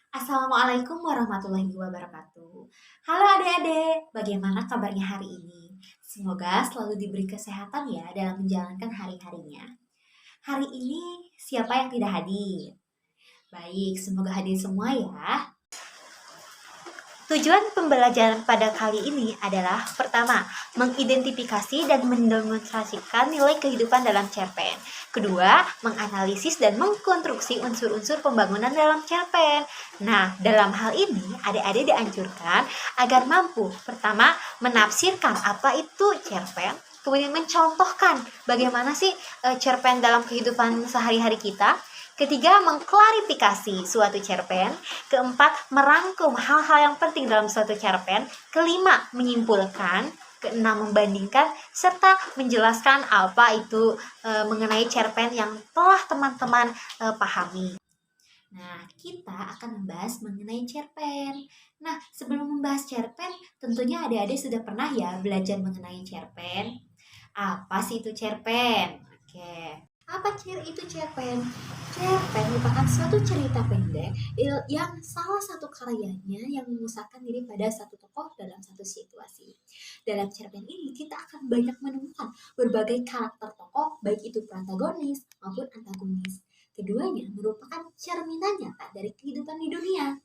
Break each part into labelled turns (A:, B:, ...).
A: Assalamualaikum warahmatullahi wabarakatuh. Halo adik-adik, bagaimana kabarnya hari ini? Semoga selalu diberi kesehatan ya dalam menjalankan hari-harinya. Hari ini siapa yang tidak hadir? Baik, semoga hadir semua ya. Tujuan pembelajaran pada kali ini adalah pertama, mengidentifikasi dan mendemonstrasikan nilai kehidupan dalam cerpen. Kedua, menganalisis dan mengkonstruksi unsur-unsur pembangunan dalam cerpen. Nah, dalam hal ini, adik-adik dianjurkan agar mampu pertama, menafsirkan apa itu cerpen, kemudian mencontohkan bagaimana sih cerpen dalam kehidupan sehari-hari kita. Ketiga, mengklarifikasi suatu cerpen. Keempat, merangkum hal-hal yang penting dalam suatu cerpen. Kelima, menyimpulkan. Keenam, membandingkan. Serta menjelaskan apa itu mengenai cerpen yang telah teman-teman pahami. Nah, kita akan membahas mengenai cerpen. Nah, sebelum membahas cerpen, tentunya adik-adik sudah pernah ya belajar mengenai cerpen. Apa sih itu cerpen? Oke. Apa itu cerpen? Cerpen merupakan suatu cerita pendek yang salah satu karyanya yang memusatkan diri pada satu tokoh dalam satu situasi. Dalam cerpen ini kita akan banyak menemukan berbagai karakter tokoh, baik itu protagonis maupun antagonis. Keduanya merupakan cerminan nyata dari kehidupan di dunia.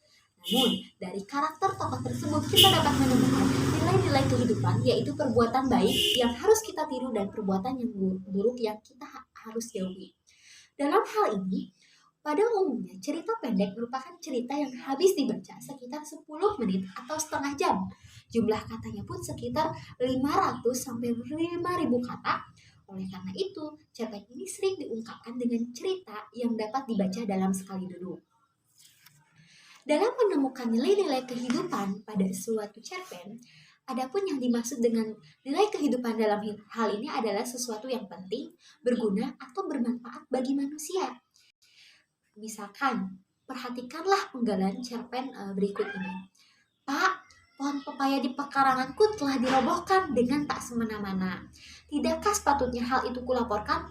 A: Namun, dari karakter tokoh tersebut kita dapat menemukan nilai-nilai kehidupan, yaitu perbuatan baik yang harus kita tiru dan perbuatan yang buruk yang kita harus jauhi. Dalam hal ini, pada umumnya cerita pendek merupakan cerita yang habis dibaca sekitar 10 menit atau setengah jam. Jumlah katanya pun sekitar 500 sampai 5.000 kata. Oleh karena itu, cerpen ini sering diungkapkan dengan cerita yang dapat dibaca dalam sekali duduk. Dalam menemukan nilai-nilai kehidupan pada suatu cerpen, adapun yang dimaksud dengan nilai kehidupan dalam hal ini adalah sesuatu yang penting, berguna, atau bermanfaat bagi manusia. Misalkan, perhatikanlah penggalan cerpen berikut ini. Pak, pohon pepaya di pekaranganku telah dirobohkan dengan tak semena-mena. Tidakkah sepatutnya hal itu kulaporkan?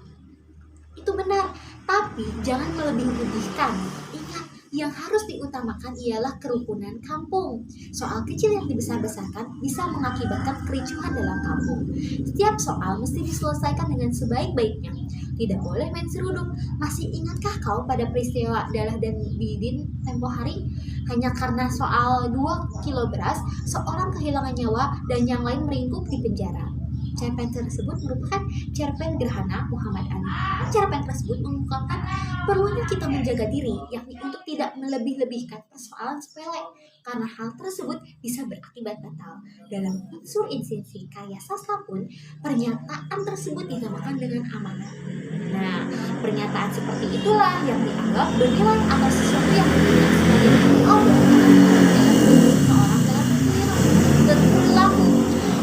A: Itu benar, tapi jangan melebih-lebihkan. Ingat, yang harus diutamakan ialah kerukunan kampung. Soal kecil yang dibesar-besarkan bisa mengakibatkan kericuhan dalam kampung. Setiap soal mesti diselesaikan dengan sebaik-baiknya. Tidak boleh main seruduk. Masih ingatkah kau pada peristiwa Dalah dan Bidin tempo hari? Hanya karena soal 2 kilo beras, seorang kehilangan nyawa dan yang lain meringkuk di penjara. Cerpen tersebut merupakan cerpen Gerhana Muhammad Ali. Cerpen tersebut mengungkapkan perlunya kita menjaga diri, yakni untuk tidak melebih-lebihkan persoalan sepele, karena hal tersebut bisa berakibat fatal. Dalam unsur esensi karya sastra pun, pernyataan tersebut dinamakan dengan amanat. Nah, pernyataan seperti itulah yang dianggap bernilai atau sesuatu yang bernilai sebagai obrolan seorang dalam berperilaku.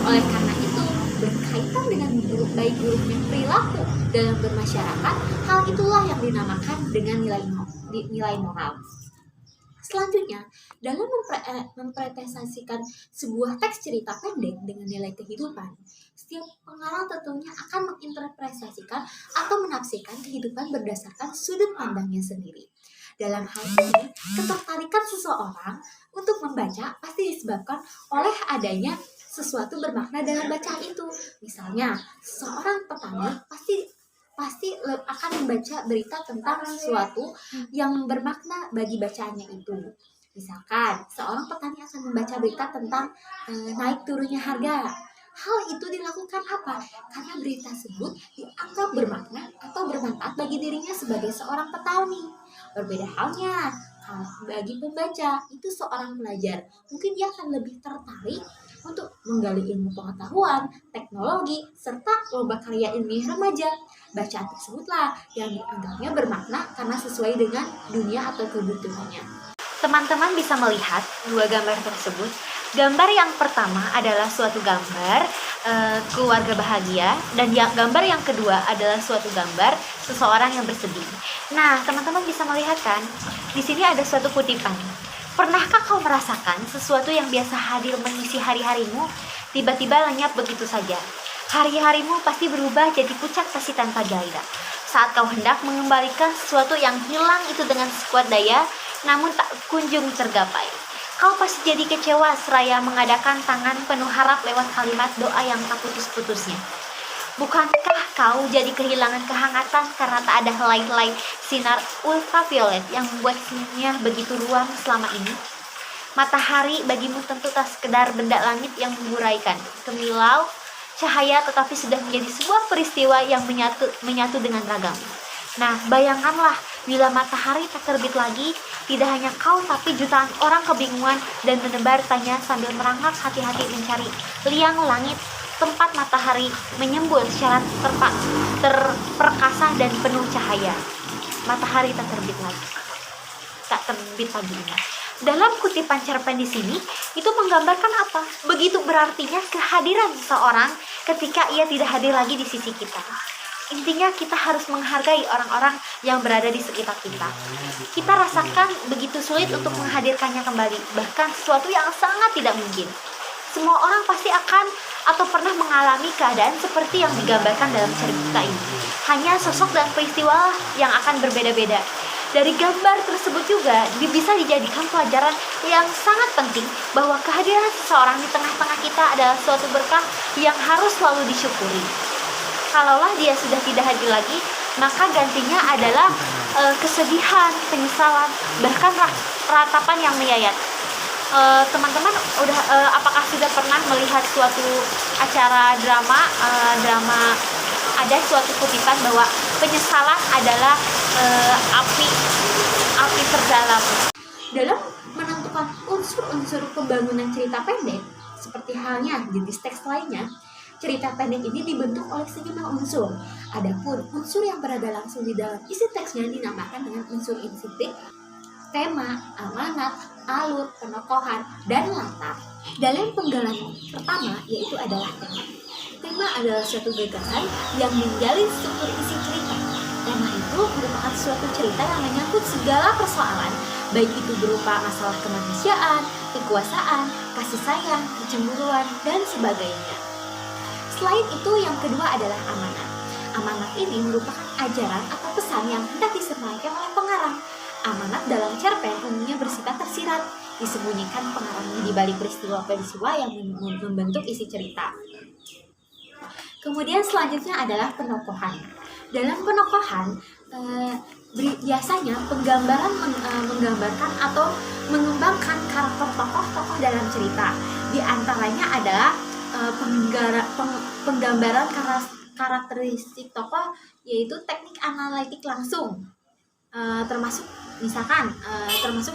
A: Oleh karena itu, berkaitan dengan baik buruknya perilaku dalam bermasyarakat, hal itulah yang dinamakan dengan nilai moral. Selanjutnya, dalam mempresentasikan sebuah teks cerita pendek dengan nilai kehidupan, setiap pengarang tentunya akan menginterpretasikan atau menafsirkan kehidupan berdasarkan sudut pandangnya sendiri. Dalam hal ini, ketertarikan seseorang untuk membaca pasti disebabkan oleh adanya sesuatu bermakna dalam bacaan itu. Misalnya, seorang petani pasti akan membaca berita tentang sesuatu yang bermakna bagi bacaannya itu. Misalkan, seorang petani akan membaca berita tentang naik turunnya harga. Hal itu dilakukan apa? Karena berita tersebut dianggap bermakna atau bermanfaat bagi dirinya sebagai seorang petani. Berbeda halnya bagi pembaca, itu seorang pelajar. Mungkin dia akan lebih tertarik untuk menggali ilmu pengetahuan, teknologi, serta lomba karya ilmiah remaja. Bacaan tersebutlah yang dianggapnya bermakna karena sesuai dengan dunia atau kebutuhannya. Teman-teman bisa melihat dua gambar tersebut. Gambar yang pertama adalah suatu gambar keluarga bahagia, dan gambar yang kedua adalah suatu gambar seseorang yang bersedih. Nah, teman-teman bisa melihat kan, di sini ada suatu kutipan. Pernahkah kau merasakan sesuatu yang biasa hadir mengisi hari-harimu, tiba-tiba lenyap begitu saja? Hari-harimu pasti berubah jadi pucat pasti tanpa gairah. Saat kau hendak mengembalikan sesuatu yang hilang itu dengan sekuat daya, namun tak kunjung tergapai. Kau pasti jadi kecewa seraya mengadakan tangan penuh harap lewat kalimat doa yang tak putus-putusnya. Bukankah kau jadi kehilangan kehangatan karena tak ada helai-helai sinar ultraviolet yang membuatnya begitu ruam selama ini? Matahari bagimu tentu tak sekedar benda langit yang menguraikan kemilau cahaya, tetapi sudah menjadi sebuah peristiwa yang menyatu dengan ragam. Nah, bayangkanlah bila matahari tak terbit lagi, tidak hanya kau tapi jutaan orang kebingungan dan menebar tanya sambil merangkak hati-hati mencari liang langit tempat matahari menyembul secara terperkasa dan penuh cahaya. Matahari tak terbit lagi. Tak terbit lagi. Dalam kutipan cerpen di sini, itu menggambarkan apa? Begitu berartinya kehadiran seseorang ketika ia tidak hadir lagi di sisi kita. Intinya kita harus menghargai orang-orang yang berada di sekitar kita. Kita rasakan begitu sulit untuk menghadirkannya kembali, bahkan sesuatu yang sangat tidak mungkin. Semua orang pasti akan atau pernah mengalami keadaan seperti yang digambarkan dalam cerita ini. Hanya sosok dan peristiwa yang akan berbeda-beda. Dari gambar tersebut juga bisa dijadikan pelajaran yang sangat penting bahwa kehadiran seseorang di tengah-tengah kita adalah suatu berkah yang harus selalu disyukuri. Kalaulah dia sudah tidak hadir lagi, maka gantinya adalah kesedihan, penyesalan, bahkan ratapan yang menyayat. Teman-teman apakah sudah pernah melihat suatu acara drama ada suatu kutipan bahwa penyesalan adalah api terdalam. Dalam menentukan unsur-unsur pembangunan cerita pendek, seperti halnya jenis teks lainnya, cerita pendek ini dibentuk oleh sejumlah unsur. Adapun unsur yang berada langsung di dalam isi teksnya dinamakan dengan unsur insitik, tema, amanat, alur, penokohan, dan latar. Dalam penggalan pertama yaitu adalah tema. Tema adalah suatu gagasan yang menjalin struktur isi cerita. Tema itu merupakan suatu cerita yang menyangkut segala persoalan, baik itu berupa masalah kemanusiaan, kekuasaan, kasih sayang, kecemburuan, dan sebagainya. Selain itu, yang kedua adalah amanat. Amanat ini merupakan ajaran atau pesan yang hendak disampaikan oleh pengarang. Amanat dalam cerpen umumnya bersifat tersirat, disembunyikan pengarangnya di balik peristiwa-peristiwa yang membentuk isi cerita. Kemudian selanjutnya adalah penokohan. Dalam penokohan, biasanya penggambaran menggambarkan atau mengembangkan karakter tokoh-tokoh dalam cerita. Di antaranya adalah penggambaran karakteristik tokoh, yaitu teknik analitik langsung, termasuk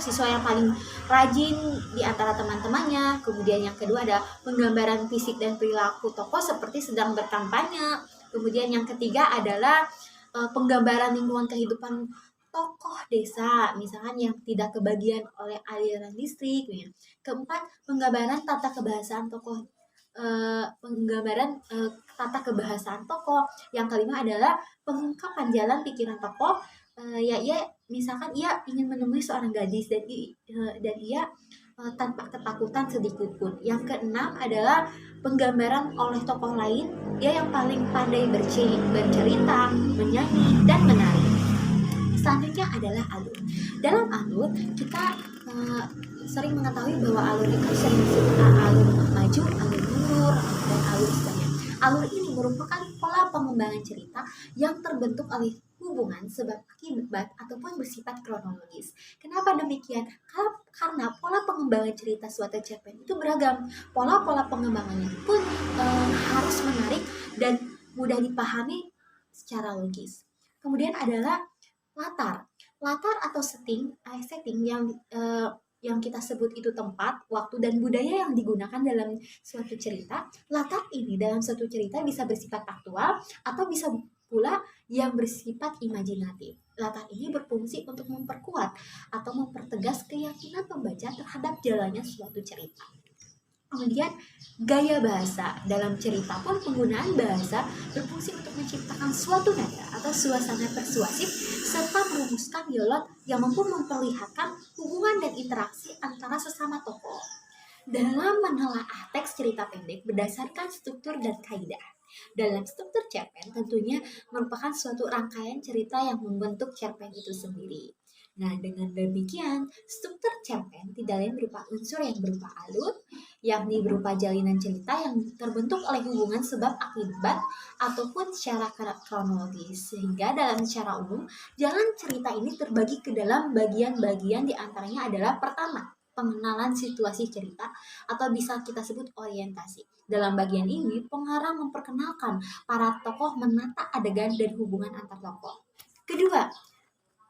A: siswa yang paling rajin di antara teman-temannya. Kemudian yang kedua ada penggambaran fisik dan perilaku tokoh seperti sedang berkampanye. Kemudian yang ketiga adalah penggambaran lingkungan kehidupan tokoh desa, misalkan yang tidak kebagian oleh aliran listrik. Keempat, penggambaran tata kebahasaan tokoh. Tata kebahasaan tokoh. Yang kelima adalah pengungkapan jalan pikiran tokoh. Misalkan ia ingin menemui seorang gadis dan ia tanpa ketakutan sedikit pun. Yang keenam adalah penggambaran oleh tokoh lain, dia yang paling pandai bercerita, menyanyi, dan menari. Selanjutnya adalah alur. Dalam alur kita sering mengetahui bahwa alur itu sering disebut alur maju, alur mundur, dan alur selanjutnya. Alur ini merupakan pola pengembangan cerita yang terbentuk oleh hubungan sebab akibat ataupun bersifat kronologis. Kenapa demikian? Karena pola pengembangan cerita suatu cerpen itu beragam. Pola-pola pengembangannya pun harus menarik dan mudah dipahami secara logis. Kemudian adalah latar. Latar atau setting yang kita sebut itu tempat, waktu, dan budaya yang digunakan dalam suatu cerita. Latar ini dalam suatu cerita bisa bersifat aktual atau bisa pula yang bersifat imajinatif. Latar ini berfungsi untuk memperkuat atau mempertegas keyakinan pembaca terhadap jalannya suatu cerita. Kemudian gaya bahasa. Dalam cerita pun penggunaan bahasa berfungsi untuk menciptakan suatu nada atau suasana persuasif serta merumuskan dialog yang mampu memperlihatkan hubungan dan interaksi antara sesama tokoh. Dalam menelaah teks cerita pendek berdasarkan struktur dan kaidah. Dalam struktur cerpen tentunya merupakan suatu rangkaian cerita yang membentuk cerpen itu sendiri. Nah, dengan demikian, struktur cerpen tidak lain berupa unsur yang berupa alur, yakni berupa jalinan cerita yang terbentuk oleh hubungan sebab akibat ataupun secara kronologis. Sehingga dalam secara umum, jalan cerita ini terbagi ke dalam bagian-bagian, diantaranya adalah pertama, pengenalan situasi cerita atau bisa kita sebut orientasi. Dalam bagian ini, pengarang memperkenalkan para tokoh, menata adegan dan hubungan antar tokoh. Kedua,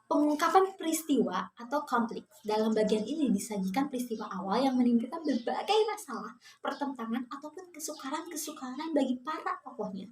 A: pengungkapan peristiwa atau konflik. Dalam bagian ini disajikan peristiwa awal yang menimbulkan berbagai masalah, pertentangan, ataupun kesukaran-kesukaran bagi para tokohnya.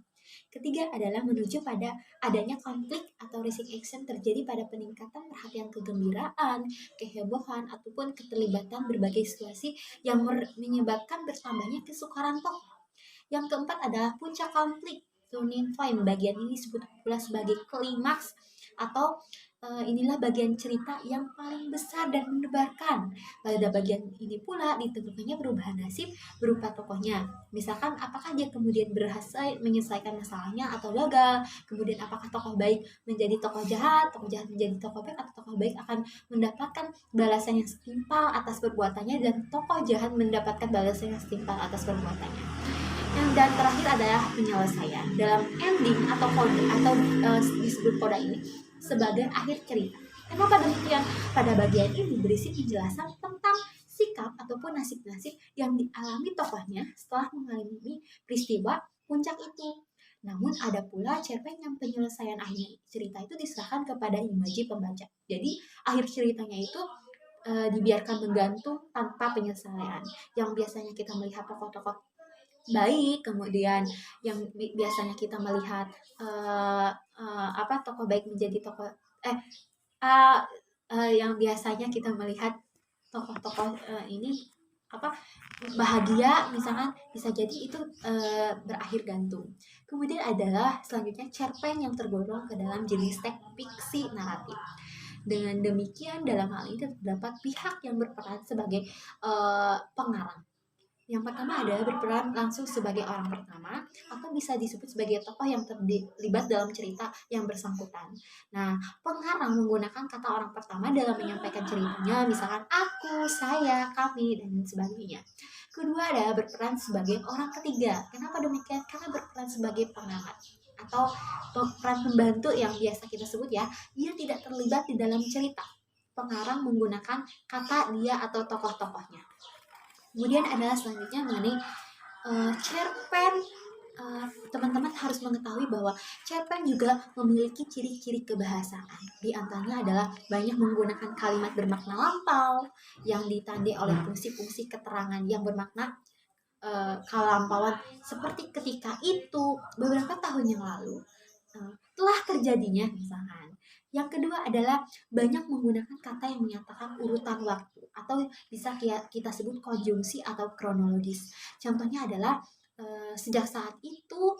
A: Ketiga adalah menuju pada adanya konflik atau rising action terjadi pada peningkatan perhatian kegembiraan, kehebohan, ataupun keterlibatan berbagai situasi yang menyebabkan bertambahnya kesukaran tokoh. Yang keempat adalah puncak konflik, turning point. Bagian ini disebut pula sebagai klimaks atau inilah bagian cerita yang paling besar dan mendebarkan. Pada bagian ini pula ditentukannya perubahan nasib berupa tokohnya. Misalkan apakah dia kemudian berhasil menyelesaikan masalahnya atau gagal. Kemudian apakah tokoh baik menjadi tokoh jahat menjadi tokoh baik, atau tokoh baik akan mendapatkan balasan yang setimpal atas perbuatannya dan tokoh jahat mendapatkan balasan yang setimpal atas perbuatannya. Dan terakhir adalah penyelesaian. Dalam ending atau coda atau disebut coda ini sebagai akhir cerita. Kenapa demikian? Pada bagian ini berisi penjelasan tentang sikap ataupun nasib-nasib yang dialami tokohnya setelah mengalami peristiwa puncak itu. Namun ada pula cerpen yang penyelesaian akhir cerita itu diserahkan kepada imaji pembaca. Jadi akhir ceritanya itu dibiarkan menggantung tanpa penyelesaian. Yang biasanya kita melihat tokoh-tokoh baik, kemudian yang biasanya kita melihat tokoh baik menjadi tokoh yang biasanya kita melihat tokoh-tokoh ini bahagia, misalkan bisa jadi itu berakhir gantung. Kemudian adalah selanjutnya cerpen yang tergolong ke dalam jenis teks fiksi naratif. Dengan demikian dalam hal ini terdapat pihak yang berperan sebagai pengarang. Yang pertama adalah berperan langsung sebagai orang pertama atau bisa disebut sebagai tokoh yang terlibat dalam cerita yang bersangkutan. Nah, pengarang menggunakan kata orang pertama dalam menyampaikan ceritanya, misalkan aku, saya, kami, dan sebagainya. Kedua adalah berperan sebagai orang ketiga. Kenapa demikian? Karena berperan sebagai pengamat atau peran pembantu yang biasa kita sebut ya, dia tidak terlibat di dalam cerita. Pengarang menggunakan kata dia atau tokoh-tokohnya. Kemudian adalah selanjutnya mengenai cerpen. Teman-teman harus mengetahui bahwa cerpen juga memiliki ciri-ciri kebahasaan. Di antaranya adalah banyak menggunakan kalimat bermakna lampau yang ditandai oleh fungsi-fungsi keterangan yang bermakna kelampauan, seperti ketika itu, beberapa tahun yang lalu, telah terjadinya misalkan. Yang kedua adalah banyak menggunakan kata yang menyatakan urutan waktu atau bisa kita sebut konjungsi atau kronologis. Contohnya adalah sejak saat itu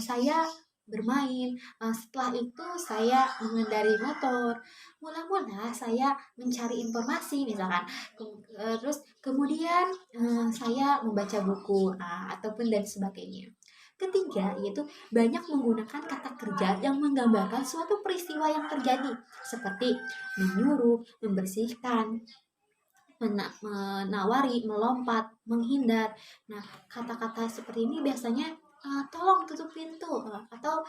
A: saya bermain, setelah itu saya mengendari motor, mula-mula saya mencari informasi misalkan, terus kemudian saya membaca buku ataupun dan sebagainya. Ketiga, yaitu banyak menggunakan kata kerja yang menggambarkan suatu peristiwa yang terjadi, seperti menyuruh, membersihkan, menawari, melompat, menghindar. Nah, kata-kata seperti ini biasanya tolong tutup pintu, atau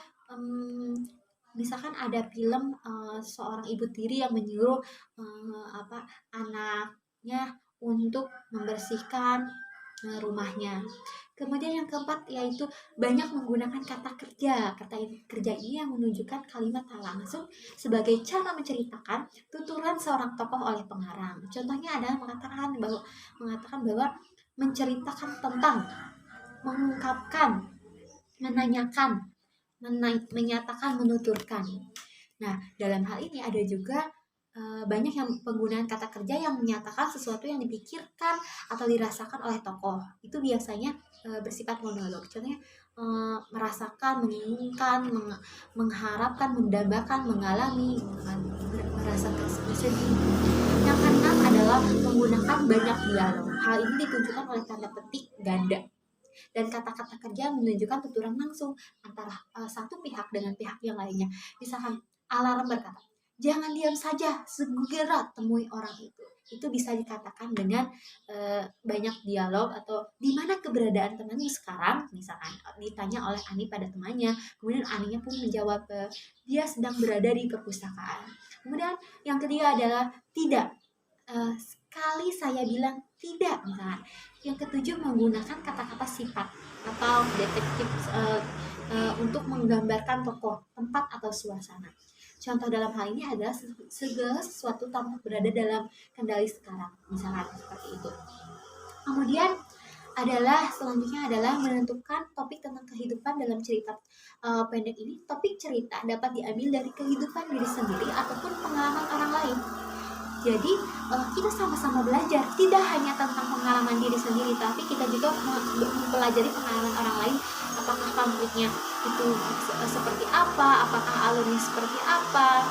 A: misalkan ada film seorang ibu tiri yang menyuruh anaknya untuk membersihkan rumahnya. Kemudian yang keempat yaitu banyak menggunakan kata kerja. Kata kerja ini yang menunjukkan kalimat tak langsung sebagai cara menceritakan tuturan seorang tokoh oleh pengarang. Contohnya adalah mengatakan bahwa menceritakan tentang, mengungkapkan, menanyakan, menyatakan, menuturkan. Nah, dalam hal ini ada juga banyak yang penggunaan kata kerja yang menyatakan sesuatu yang dipikirkan atau dirasakan oleh tokoh. Itu biasanya bersifat monolog. Contohnya merasakan, menginginkan, mengharapkan, mendambakan, mengalami, merasakan sedih. Yang keenam adalah menggunakan banyak dialog. Hal ini ditunjukkan oleh tanda petik ganda. Dan kata-kata kerja menunjukkan tuturan langsung antara satu pihak dengan pihak yang lainnya. Misalkan alarm berkata, Jangan diam saja, segera temui orang itu. Itu bisa dikatakan dengan banyak dialog, atau di mana keberadaan temanmu sekarang, misalkan ditanya oleh Ani pada temannya, kemudian Aninya pun menjawab dia sedang berada di perpustakaan. Kemudian yang ketiga adalah tidak. Sekali saya bilang tidak, misalkan. Yang ketujuh, menggunakan kata-kata sifat atau detektif untuk menggambarkan tokoh, tempat, atau suasana. Contoh dalam hal ini adalah segala sesuatu tampak berada dalam kendali sekarang, misalnya seperti itu. Kemudian selanjutnya adalah menentukan topik tentang kehidupan dalam cerita pendek ini. Topik cerita dapat diambil dari kehidupan diri sendiri ataupun pengalaman orang lain. Jadi kita sama-sama belajar, tidak hanya tentang pengalaman diri sendiri, tapi kita juga mempelajari pengalaman orang lain. Apakah konfliknya itu seperti apa, apakah alurnya seperti apa.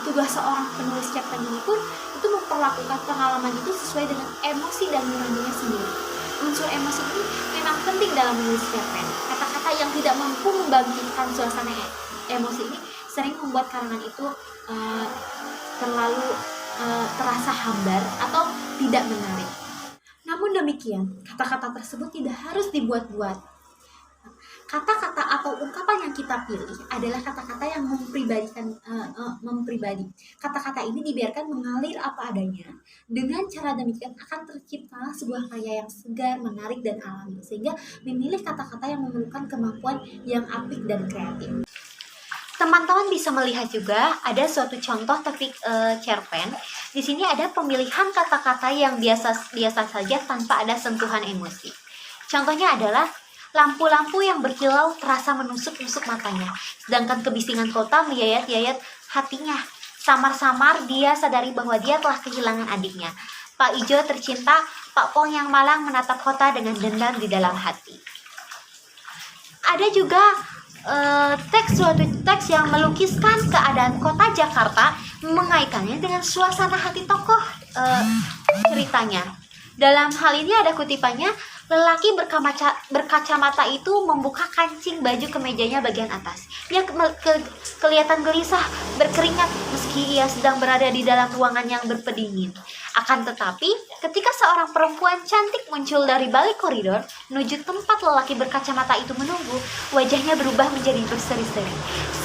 A: Tugas seorang penulis cerpen ini pun itu memperlakukan pengalaman itu sesuai dengan emosi dan nuraninya sendiri. Unsur emosi ini memang penting dalam menulis cerpen. Kata-kata yang tidak mampu membangkitkan suasana emosi ini sering membuat karangan itu terlalu terasa hambar atau tidak menarik. Namun demikian, kata-kata tersebut tidak harus dibuat-buat. Kata-kata atau ungkapan yang kita pilih adalah kata-kata yang mempribadi. Kata-kata ini dibiarkan mengalir apa adanya. Dengan cara demikian akan tercipta sebuah karya yang segar, menarik, dan alami. Sehingga memilih kata-kata yang memerlukan kemampuan yang apik dan kreatif. Teman-teman bisa melihat juga ada suatu contoh topik cerpen. Di sini ada pemilihan kata-kata yang biasa saja tanpa ada sentuhan emosi. Contohnya adalah lampu-lampu yang berkilau terasa menusuk-nusuk matanya, sedangkan kebisingan kota menyayat-yayat hatinya. Samar-samar dia sadari bahwa dia telah kehilangan adiknya. Pak Ijo tercinta, Pak Pong yang malang menatap kota dengan dendam di dalam hati. Ada juga suatu teks yang melukiskan keadaan kota Jakarta, mengaitkannya dengan suasana hati tokoh ceritanya. Dalam hal ini ada kutipannya, lelaki berkacamata itu membuka kancing baju kemejanya bagian atas. Dia kelihatan gelisah, berkeringat meski ia sedang berada di dalam ruangan yang berpedingin. Akan tetapi, ketika seorang perempuan cantik muncul dari balik koridor menuju tempat lelaki berkacamata itu menunggu, wajahnya berubah menjadi berseri-seri.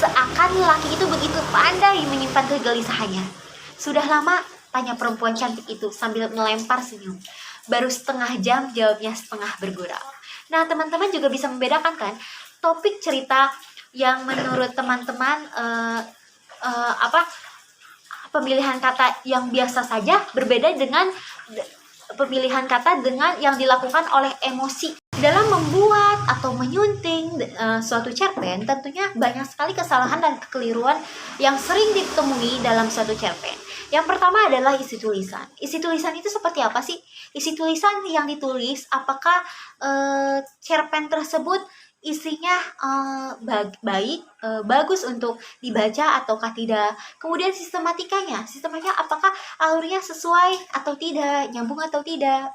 A: Seakan lelaki itu begitu pandai menyimpan kegelisahannya. Sudah lama? Tanya perempuan cantik itu sambil melempar senyum. Baru setengah jam, jawabnya setengah bergurau. Nah, teman-teman juga bisa membedakan kan topik cerita yang menurut teman-teman pemilihan kata yang biasa saja berbeda dengan pemilihan kata dengan yang dilakukan oleh emosi. Dalam membuat atau menyunting suatu cerpen, tentunya banyak sekali kesalahan dan kekeliruan yang sering ditemui dalam suatu cerpen. Yang pertama adalah isi tulisan. Isi tulisan itu seperti apa sih? Isi tulisan yang ditulis, apakah cerpen tersebut isinya baik, bagus untuk dibaca ataukah tidak. Kemudian sistematikanya apakah alurnya sesuai atau tidak, nyambung atau tidak.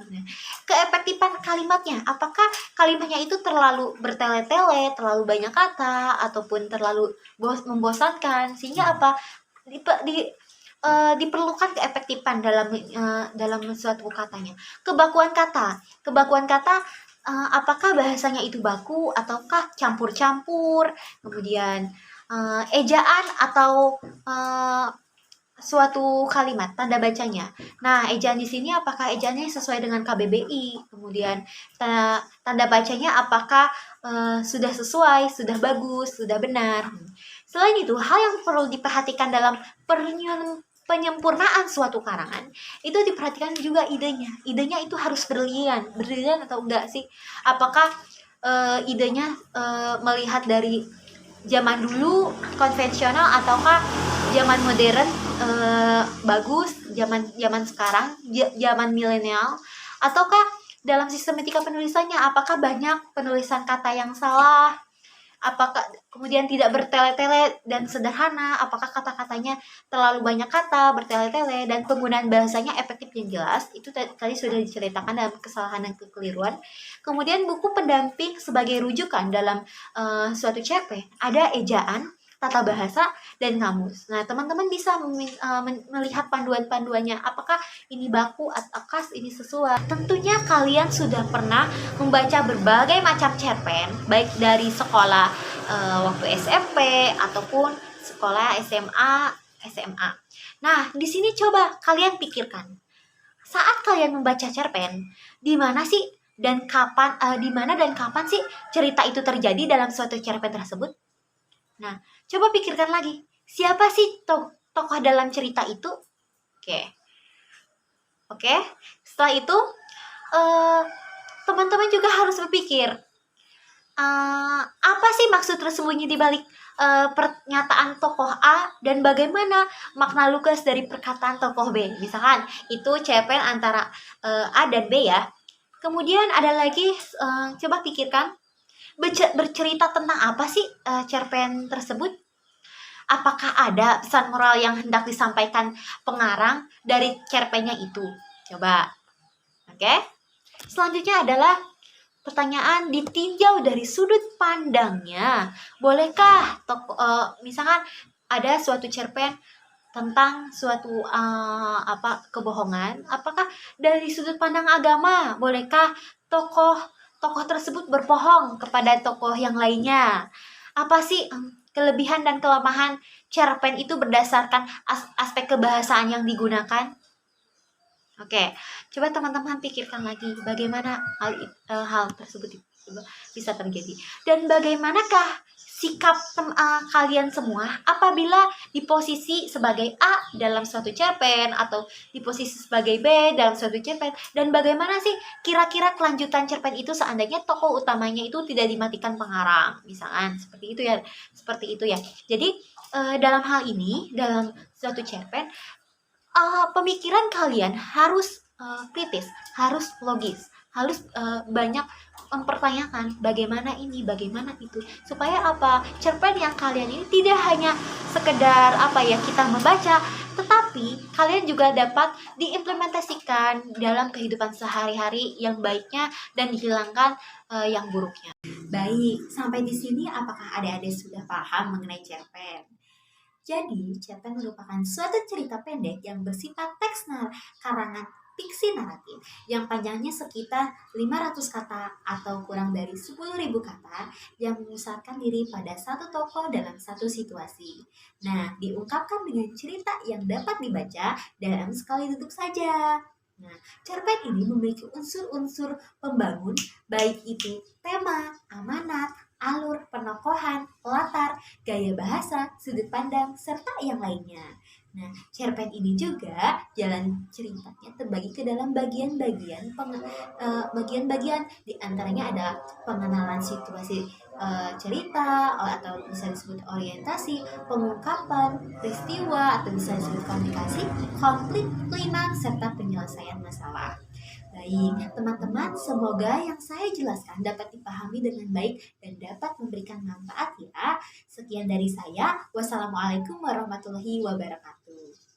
A: Keefektifan kalimatnya, apakah kalimatnya itu terlalu bertele-tele, terlalu banyak kata, ataupun terlalu membosankan, sehingga diperlukan keefektifan dalam suatu katanya. Kebakuan kata, apakah bahasanya itu baku ataukah campur-campur. Kemudian ejaan atau suatu kalimat, tanda bacanya. Nah, ejaan di sini apakah ejaannya sesuai dengan KBBI? Kemudian tanda bacanya apakah sudah sesuai, sudah bagus, sudah benar. Selain itu, hal yang perlu diperhatikan dalam penyempurnaan suatu karangan itu diperhatikan juga idenya. Idenya itu harus berlian atau enggak sih? Apakah idenya melihat dari zaman dulu konvensional ataukah zaman modern bagus, zaman sekarang zaman milenial, ataukah dalam sistematika penulisannya apakah banyak penulisan kata yang salah, apakah kemudian tidak bertele-tele dan sederhana, apakah kata-katanya terlalu banyak kata, bertele-tele, dan penggunaan bahasanya efektif dan jelas. Itu tadi sudah diceritakan dalam kesalahan dan kekeliruan. Kemudian buku pendamping sebagai rujukan dalam suatu cerpen, ada ejaan, tata bahasa, dan kamus. Nah, teman-teman bisa melihat panduan-panduannya, apakah ini baku ataukah ini sesuai. Tentunya kalian sudah pernah membaca berbagai macam cerpen, baik dari sekolah waktu SMP ataupun sekolah SMA. Nah, di sini coba kalian pikirkan. Saat kalian membaca cerpen, di mana sih dan kapan di mana dan kapan sih cerita itu terjadi dalam suatu cerpen tersebut? Nah, coba pikirkan lagi. Siapa sih tokoh dalam cerita itu? Oke. Oke. Setelah itu, teman-teman juga harus berpikir, apa sih maksud tersembunyi di balik pernyataan tokoh A dan bagaimana makna lugas dari perkataan tokoh B. Misalkan itu cerpen antara A dan B ya. Kemudian ada lagi, coba pikirkan, bercerita tentang apa sih cerpen tersebut? Apakah ada pesan moral yang hendak disampaikan pengarang dari cerpennya itu? Coba. Oke. Selanjutnya adalah pertanyaan ditinjau dari sudut pandangnya. Bolehkah misalkan ada suatu cerpen tentang suatu kebohongan, apakah dari sudut pandang agama bolehkah tokoh tersebut berbohong kepada tokoh yang lainnya? Apa sih kelebihan dan kelemahan cerpen itu berdasarkan aspek kebahasaan yang digunakan? Oke, coba teman-teman pikirkan lagi bagaimana hal tersebut bisa terjadi. Dan bagaimanakah sikap kalian semua apabila di posisi sebagai A dalam suatu cerpen atau di posisi sebagai B dalam suatu cerpen, dan bagaimana sih kira-kira kelanjutan cerpen itu seandainya tokoh utamanya itu tidak dimatikan pengarang, misalkan seperti itu ya. Jadi dalam hal ini, dalam suatu cerpen, pemikiran kalian harus kritis, harus logis, harus banyak mempertanyakan bagaimana ini, bagaimana itu, supaya apa, cerpen yang kalian ini tidak hanya sekedar kita membaca, tetapi kalian juga dapat diimplementasikan dalam kehidupan sehari-hari yang baiknya dan dihilangkan yang buruknya. Baik, sampai di sini apakah adik-adik sudah paham mengenai cerpen? Jadi, cerpen merupakan suatu cerita pendek yang bersifat teks karangan fiksi naratif yang panjangnya sekitar 500 kata atau kurang dari 10.000 kata yang memusatkan diri pada satu tokoh dalam satu situasi. Nah, diungkapkan dengan cerita yang dapat dibaca dalam sekali duduk saja. Nah, cerpen ini memiliki unsur-unsur pembangun, baik itu tema, amanat, alur, penokohan, latar, gaya bahasa, sudut pandang, serta yang lainnya. Nah, cerpen ini juga jalan ceritanya terbagi ke dalam bagian-bagian di antaranya adalah pengenalan situasi cerita, atau bisa disebut orientasi, pengungkapan, peristiwa, atau bisa disebut komunikasi, konflik, klimaks, serta penyelesaian masalah. Baik, teman-teman, semoga yang saya jelaskan dapat dipahami dengan baik dan dapat memberikan manfaat ya. Sekian dari saya. Wassalamualaikum warahmatullahi wabarakatuh.